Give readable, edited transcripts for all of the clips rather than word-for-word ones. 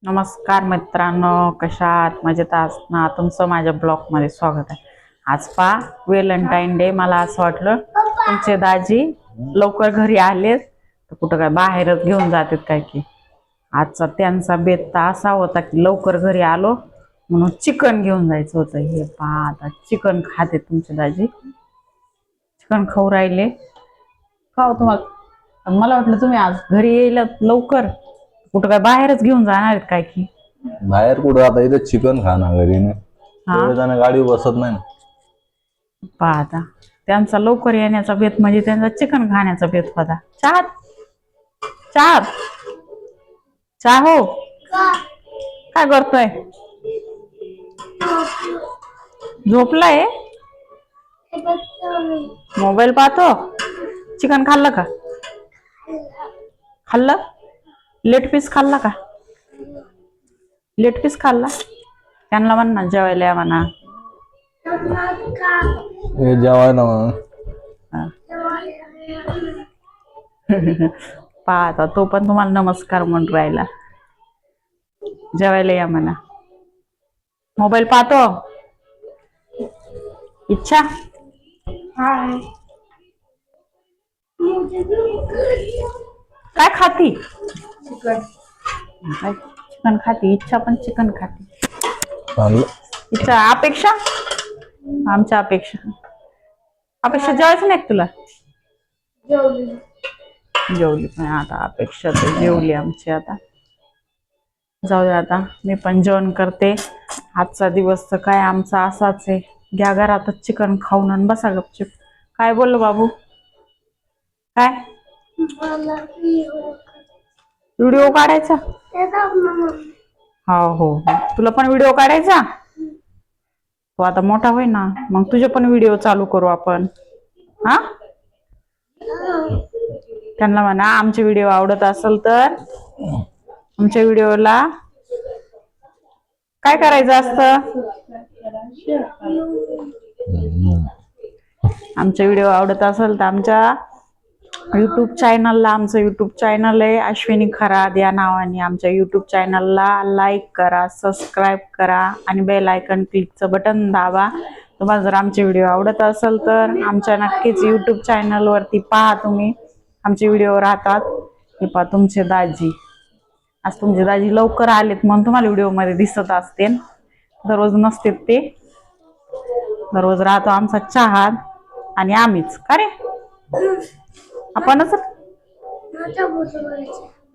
नमस्कार मित्रांनो, कशा आहात? मजेत आहात ना? तुमचं माझ्या ब्लॉग मध्ये स्वागत आहे. आज पा व्हॅलेंटाईन डे. मला असं वाटलं तुमचे दाजी लवकर घरी आलेत तर कुठं काय बाहेरच घेऊन जातात काय की. आजचा त्यांचा बेत तर असा होता की लवकर घरी आलो म्हणून चिकन घेऊन जायचं होतं. हे पा आता चिकन खाते तुमचे दाजी, चिकन खाऊ राहिले. खाऊ तुम्हाला, मला वाटलं तुम्ही आज घरी येईल लवकर, कुठं काय बाहेरच घेऊन जाणार आहेत काय की. बाहेर कुठं आता इथं चिकन खाना घरी ना गाडी बसत नाही ना. पाहता त्यांचा लवकर येण्याचा बेत म्हणजे त्यांचा चिकन खाण्याचा बेत होता. चहा चहा चहा हो, काय करतोय? झोपलाय? मोबाईल पाहतो? चिकन खाल्लं का? खाल्लं? लेट पीस खाल्ला का? लेट पीस खाल्ला? त्यांना म्हणा जेवायला या म्हणा. हे जेवायला पाहता तो पण तुम्हाला नमस्कार म्हणून राहिला. जेवायला या म्हणा. मोबाईल पाहतो? इच्छा काय खाती? चिकन खाती. इच्छा पण चिकन खाती. इच्छा अपेक्षा, आमच्या अपेक्षा जेवायचं नाही तुला? जेवली पण आता अपेक्षा तर जेवली आमची. आता जाऊ दे, आता मी पण जेवण करते. आजचा दिवस तर काय आमचा असाच आहे. घ्या घरातच चिकन खाऊन आणि बसा गपचिप. काय बोललो बाबू? काय व्हिडिओ काढायचा? हो हो, तुला पण व्हिडिओ काढायचा? तो आता मोठा होय ना, मग तुझे पण व्हिडिओ चालू करू आपण. हा, त्यांना म्हणा आमचे व्हिडिओ आवडत असेल तर आमच्या व्हिडिओला काय करायचं असतं? आमचे व्हिडिओ आवडत असेल तर आमच्या युट्यूब चॅनलला, आमचं युट्यूब चॅनल आहे अश्विनी खरात या नावाने. आमच्या युट्यूब चॅनलला लाईक करा, सबस्क्राईब करा आणि बेल आयकन क्लिकचं बटन दाबा. तुम्हाला जर आमचे व्हिडिओ आवडत असेल तर आमच्या नक्कीच युट्यूब चॅनलवरती पहा. तुम्ही आमचे व्हिडिओ राहतात. हे पहा तुमचे दाजी, आज तुमचे दाजी लवकर आलेत म्हणून तुम्हाला व्हिडिओमध्ये दिसत असते. दररोज नसते ते, दररोज राहतो आमचा चहा आणि आम्हीच. का रे आपणच?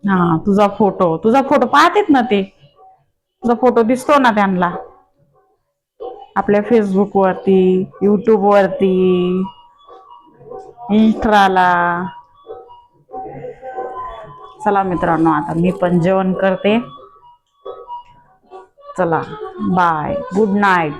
हा, तुझा फोटो पाहतेत ना ते. तुझा फोटो दिसतो ना त्यांना आपल्या फेसबुक वरती, युट्यूब वरती, इंस्टाला. चला मित्रांनो, आता मी पण जेवण करते. चला बाय, गुड नाईट.